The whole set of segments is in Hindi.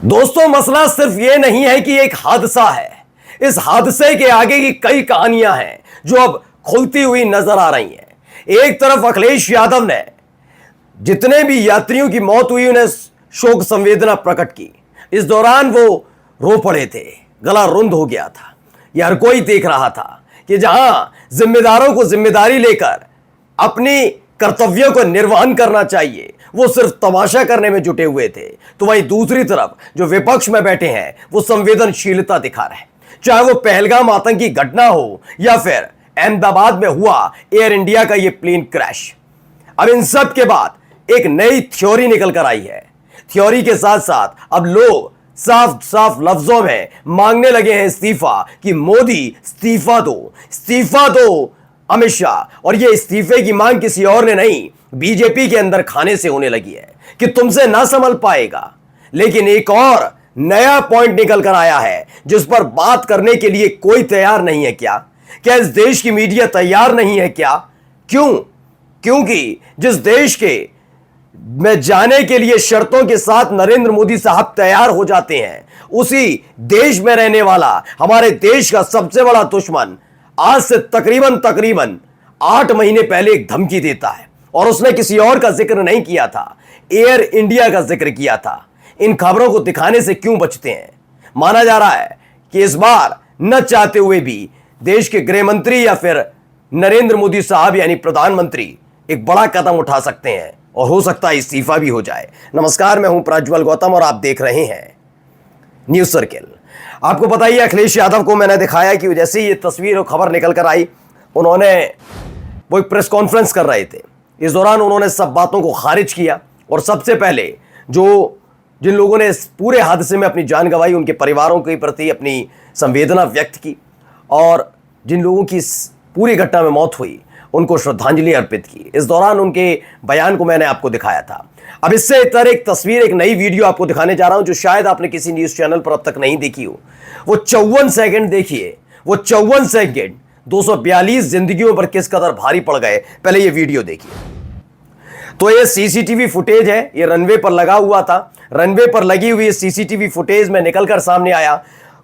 दोस्तों, मसला सिर्फ ये नहीं है कि एक हादसा है। इस हादसे के आगे की कई कहानियां हैं जो अब खुलती हुई नजर आ रही हैं। एक तरफ अखिलेश यादव ने जितने भी यात्रियों की मौत हुई उन्हें शोक संवेदना प्रकट की। इस दौरान वो रो पड़े थे, गला रुंध हो गया था। यह हर कोई देख रहा था कि जहां जिम्मेदारों को जिम्मेदारी लेकर अपनी कर्तव्यों को निर्वहन करना चाहिए, वो सिर्फ तमाशा करने में जुटे हुए थे, तो वहीं दूसरी तरफ जो विपक्ष में बैठे हैं वो संवेदनशीलता दिखा रहे हैं। चाहे वो पहलगाम आतंकी घटना हो या फिर अहमदाबाद में हुआ एयर इंडिया का ये प्लेन क्रैश। अब इन सब के बाद एक नई थ्योरी निकल कर आई है। थ्योरी के साथ साथ अब लोग साफ साफ लफ्जों में मांगने लगे हैं इस्तीफा, कि मोदी इस्तीफा दो अमित शाह। और ये इस्तीफे की मांग किसी और ने नहीं, बीजेपी के अंदर खाने से होने लगी है कि तुमसे ना संभल पाएगा। लेकिन एक और नया पॉइंट निकल कर आया है जिस पर बात करने के लिए कोई तैयार नहीं है। क्या इस देश की मीडिया तैयार नहीं है क्या? क्योंकि जिस देश के में जाने के लिए शर्तों के साथ नरेंद्र मोदी साहब तैयार हो जाते हैं, उसी देश में रहने वाला हमारे देश का सबसे बड़ा दुश्मन आज से तकरीबन 8 महीने पहले एक धमकी देता है, और उसने किसी और का जिक्र नहीं किया था, एयर इंडिया का जिक्र किया था। इन खबरों को दिखाने से क्यों बचते हैं? माना जा रहा है कि इस बार न चाहते हुए भी देश के गृह मंत्री या फिर नरेंद्र मोदी साहब यानी प्रधानमंत्री एक बड़ा कदम उठा सकते हैं और हो सकता है इस्तीफा भी हो जाए। नमस्कार, मैं हूं प्रज्वल गौतम और आप देख रहे हैं न्यूज सर्किल। आपको पता ही है, अखिलेश यादव को मैंने दिखाया कि जैसे ही ये तस्वीर और खबर निकल कर आई, उन्होंने वो एक प्रेस कॉन्फ्रेंस कर रहे थे। इस दौरान उन्होंने सब बातों को खारिज किया और सबसे पहले जिन लोगों ने इस पूरे हादसे में अपनी जान गंवाई, उनके परिवारों के प्रति अपनी संवेदना व्यक्त की, और जिन लोगों की इस पूरी घटना में मौत हुई उनको श्रद्धांजलि अर्पित की। इस दौरान उनके बयान को मैंने आपको दिखाया था। अब इससे इतर एक तस्वीर, एक नई वीडियो आपको दिखाने जा रहा हूं जो शायद आपने किसी न्यूज चैनल पर अब तक नहीं देखी हो। वो 54 सेकंड देखिए, वो 54 सेकंड 242 जिंदगियों पर किस कदर भारी पड़ गए, पहले ये वीडियो देखिए। तो ये सीसीटीवी फुटेज है, ये रनवे पर लगा हुआ था। रनवे पर लगी हुई सीसीटीवी फुटेज में निकलकर सामने आया।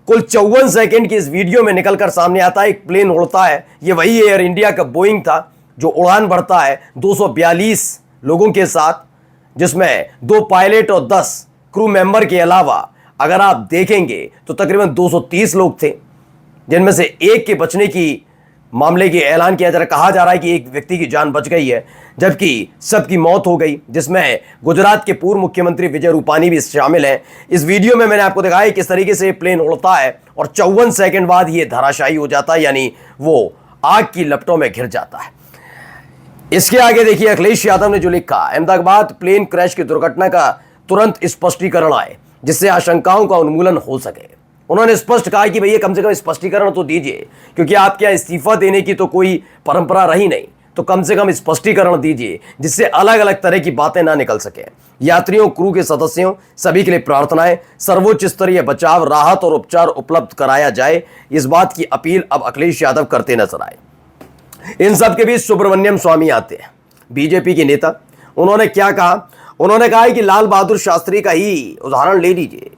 कुल 54 सेकंड की इस वीडियो में निकलकर सामने आता है एक प्लेन उड़ता है। ये वही एयर इंडिया का बोइंग था जो उड़ान भरता है 242 लोगों के साथ, जिसमें 2 पायलट और 10 क्रू मेंबर के अलावा अगर आप देखेंगे तो तकरीबन 230 लोग थे, जिनमें से एक के बचने की मामले की ऐलान किया जा रहा है। कहा जा रहा है कि एक व्यक्ति की जान बच गई है, जबकि सबकी मौत हो गई, जिसमें गुजरात के पूर्व मुख्यमंत्री विजय रूपानी भी शामिल हैं। इस वीडियो में मैंने आपको दिखाया किस तरीके से प्लेन उड़ता है और 54 सेकंड बाद ये धराशायी हो जाता है, यानी वो आग की लपटों में घिर जाता है। इसके आगे देखिए अखिलेश यादव ने जो लिखा, अहमदाबाद प्लेन क्रैश की दुर्घटना का तुरंत स्पष्टीकरण आए जिससे आशंकाओं का उन्मूलन हो सके। उन्होंने स्पष्ट कहा कि भैया कम से कम स्पष्टीकरण तो दीजिए, क्योंकि आपके यहाँ इस्तीफा देने की तो कोई परंपरा रही नहीं, तो कम से कम स्पष्टीकरण दीजिए जिससे अलग अलग तरह की बातें ना निकल सके। यात्रियों, क्रू के सदस्यों सभी के लिए प्रार्थनाएं, सर्वोच्च स्तरीय बचाव, राहत और उपचार उपलब्ध कराया जाए, इस बात की अपील अब अखिलेश यादव करते नजर आए। इन सब के बीच सुब्रमण्यम स्वामी आते हैं, बीजेपी के नेता। उन्होंने क्या कहा? उन्होंने कहा कि लाल बहादुर शास्त्री का ही उदाहरण ले लीजिए।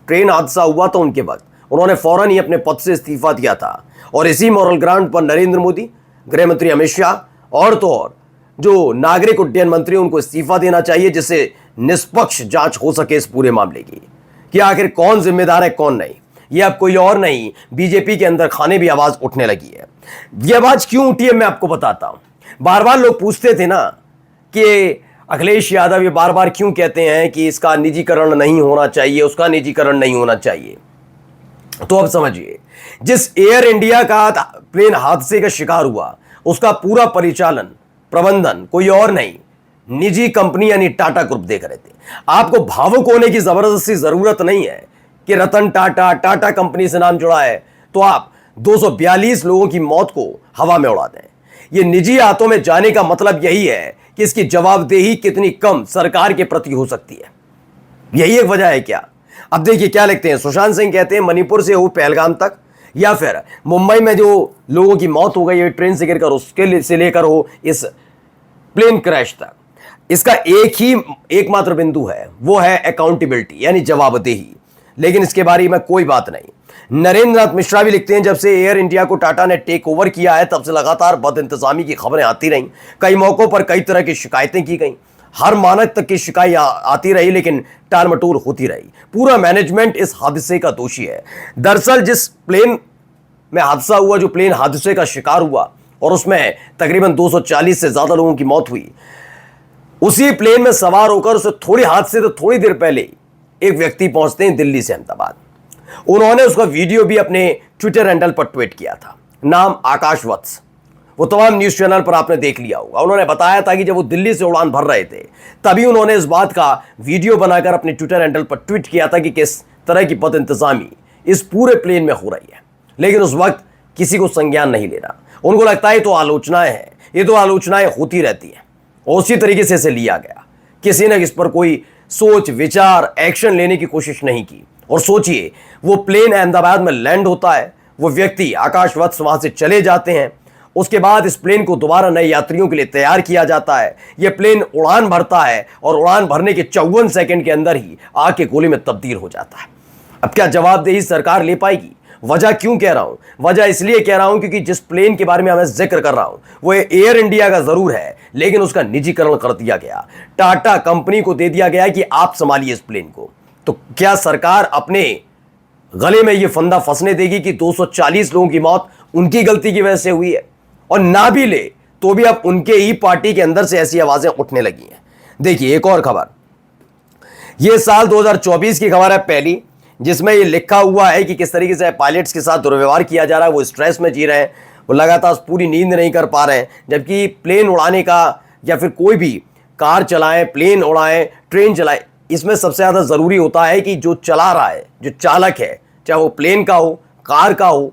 ट्रेन हादसा हुआ तो उनके वक्त उन्होंने फौरन ही अपने पद से इस्तीफा दिया था, और इसी मॉरल ग्राउंड पर नरेंद्र मोदी, गृह मंत्री अमित शाह और तो और जो नागरिक उड्डयन मंत्री, उनको इस्तीफा देना चाहिए जिससे निष्पक्ष जांच हो सके इस पूरे मामले की, कि आखिर कौन जिम्मेदार है कौन नहीं। ये अब कोई और नहीं, बीजेपी के अंदर खाने भी आवाज उठने लगी है। ये आवाज क्यों उठी है मैं आपको बताता हूं। बार बार लोग पूछते थे ना कि अखिलेश यादव ये बार बार क्यों कहते हैं कि इसका निजीकरण नहीं होना चाहिए, उसका निजीकरण नहीं होना चाहिए। तो अब समझिए, जिस एयर इंडिया का प्लेन हादसे का शिकार हुआ उसका पूरा परिचालन प्रबंधन कोई और नहीं, निजी कंपनी यानी टाटा ग्रुप देख रहे थे। आपको भावुक होने की जबरदस्ती जरूरत नहीं है कि रतन टाटा कंपनी से नाम जुड़ा है तो आप 242 लोगों की मौत को हवा में उड़ा दें। यह निजी हाथों में जाने का मतलब यही है कि इसकी जवाबदेही कितनी कम सरकार के प्रति हो सकती है। यही एक वजह है क्या? अब देखिए क्या लिखते हैं सुशांत सिंह, कहते हैं मणिपुर से हो पहलगाम तक, या फिर मुंबई में जो लोगों की मौत हो गई है ट्रेन से गिरकर, उसके से लेकर हो इस प्लेन क्रैश तक, इसका एकमात्र बिंदु है, वो है अकाउंटेबिलिटी यानी जवाबदेही। लेकिन इसके बारे में कोई बात नहीं। नरेंद्र नाथ मिश्रा भी लिखते हैं, जब से एयर इंडिया को टाटा ने टेक ओवर किया है तब से लगातार बदइंतजामी की खबरें आती रहीं। कई मौकों पर कई तरह की शिकायतें की गई, हर मानक तक की शिकायत आती रही, लेकिन टालमटोल होती रही। पूरा मैनेजमेंट इस हादसे का दोषी है। दरअसल जिस प्लेन में हादसा हुआ, जो प्लेन हादसे का शिकार हुआ और उसमें तकरीबन 240 से ज्यादा लोगों की मौत हुई, उसी प्लेन में सवार होकर उसे थोड़ी हादसे तो थोड़ी देर पहले एक व्यक्ति पहुंचते हैं दिल्ली से अहमदाबाद। उन्होंने उसका वीडियो भी अपने ट्विटर हैंडल पर ट्वीट किया था, नाम आकाश वत्स। वो तमाम न्यूज चैनल पर आपने देख लिया होगा। उन्होंने बताया था कि जब वो दिल्ली से उड़ान भर रहे थे तभी उन्होंने इस बात का वीडियो बनाकर अपने ट्विटर हैंडल पर ट्वीट किया था कि किस तरह की बदइंतजामी इस पूरे प्लेन में हो रही है, लेकिन उस वक्त किसी को संज्ञान नहीं लेना। उनको लगता है तो आलोचनाएं हैं, ये तो आलोचनाएं होती रहती हैं, और उसी तरीके से इसे लिया गया। किसी ने इस पर कोई सोच विचार एक्शन लेने की कोशिश नहीं की। और सोचिए, वो प्लेन अहमदाबाद में लैंड होता है, वो व्यक्ति आकाश वत्स वहां से चले जाते हैं, उसके बाद इस प्लेन को दोबारा नए यात्रियों के लिए तैयार किया जाता है। यह प्लेन उड़ान भरता है और उड़ान भरने के 54 सेकंड के अंदर ही आग के गोले में तब्दील हो जाता है। अब क्या जवाबदेही सरकार ले पाएगी? वजह क्यों कह रहा हूं? वजह इसलिए कह रहा हूं क्योंकि जिस प्लेन के बारे में मैं जिक्र कर रहा हूं वो एयर इंडिया का जरूर है, लेकिन उसका निजीकरण कर दिया गया। टाटा कंपनी को दे दिया गया कि आप संभालिए इस प्लेन को। तो क्या सरकार अपने गले में यह फंदा फंसने देगी कि 240 लोगों की मौत उनकी गलती की वजह से हुई है? और ना भी ले तो भी अब उनके ही पार्टी के अंदर से ऐसी आवाजें उठने लगी हैं। देखिए एक और खबर, यह साल 2024 की खबर है पहली, जिसमें यह लिखा हुआ है कि किस तरीके से पायलट्स के साथ दुर्व्यवहार किया जा रहा है। वो स्ट्रेस में जी रहे हैं, वो लगातार पूरी नींद नहीं कर पा रहे हैं, जबकि प्लेन उड़ाने का या फिर कोई भी कार चलाएं, प्लेन उड़ाएं, ट्रेन चलाएं, इसमें सबसे ज़्यादा ज़रूरी होता है कि जो चला रहा है, जो चालक है, चाहे वो प्लेन का हो, कार का हो,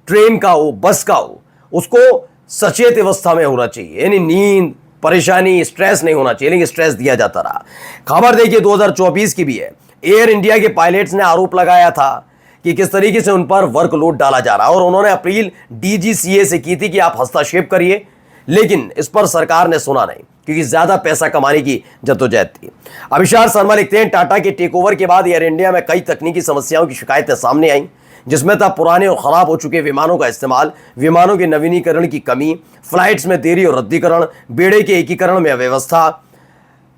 ट्रेन का हो, बस का हो, उसको सचेत अवस्था में होना चाहिए। यानी नींद, परेशानी, स्ट्रेस नहीं होना चाहिए, लेकिन स्ट्रेस दिया जाता रहा। खबर देखिए 2024 की भी है। एयर इंडिया के पायलट्स ने आरोप लगाया था कि किस तरीके से उन पर वर्कलोड डाला जा रहा है, और उन्होंने अपील डीजीसीए से की थी कि आप हस्तक्षेप करिए, लेकिन इस पर सरकार ने सुना नहीं, क्योंकि ज्यादा पैसा कमाने की जद्दोजहद थी। अभिषार शर्मा लिखते हैं, टाटा के टेक ओवर के बाद एयर इंडिया में कई तकनीकी समस्याओं की शिकायतें सामने आई, जिसमें था पुराने और खराब हो चुके विमानों का इस्तेमाल, विमानों के नवीनीकरण की कमी, फ्लाइट्स में देरी और रद्दीकरण, बेड़े के एकीकरण में अव्यवस्था।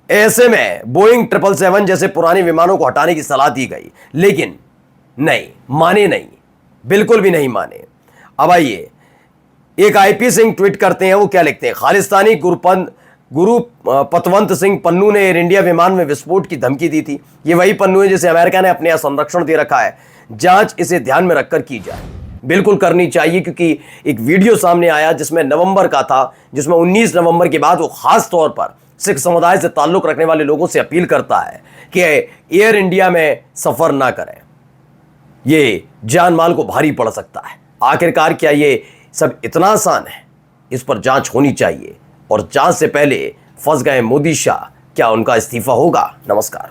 ऐसे में बोइंग 777 जैसे पुराने विमानों को हटाने की सलाह दी गई, लेकिन नहीं माने, नहीं, बिल्कुल भी नहीं माने। अब आइए, एक आईपी सिंह ट्वीट करते हैं, वो क्या लिखते हैं, खालिस्तानी गुरु पतवंत सिंह पन्नू ने एयर इंडिया विमान में विस्फोट की धमकी दी थी। ये वही पन्नू है जिसे अमेरिका ने अपने यहाँ संरक्षण दे रखा है। जांच इसे ध्यान में रखकर की जाए। बिल्कुल करनी चाहिए, क्योंकि एक वीडियो सामने आया जिसमें नवंबर का था, जिसमें 19 नवंबर के बाद वो खास तौर पर सिख समुदाय से ताल्लुक रखने वाले लोगों से अपील करता है कि एयर इंडिया में सफर ना करें, ये जान माल को भारी पड़ सकता है। आखिरकार क्या ये सब इतना आसान है? इस पर जांच होनी चाहिए, और जांच से पहले फंस गए मोदी शाह, क्या उनका इस्तीफा होगा? नमस्कार।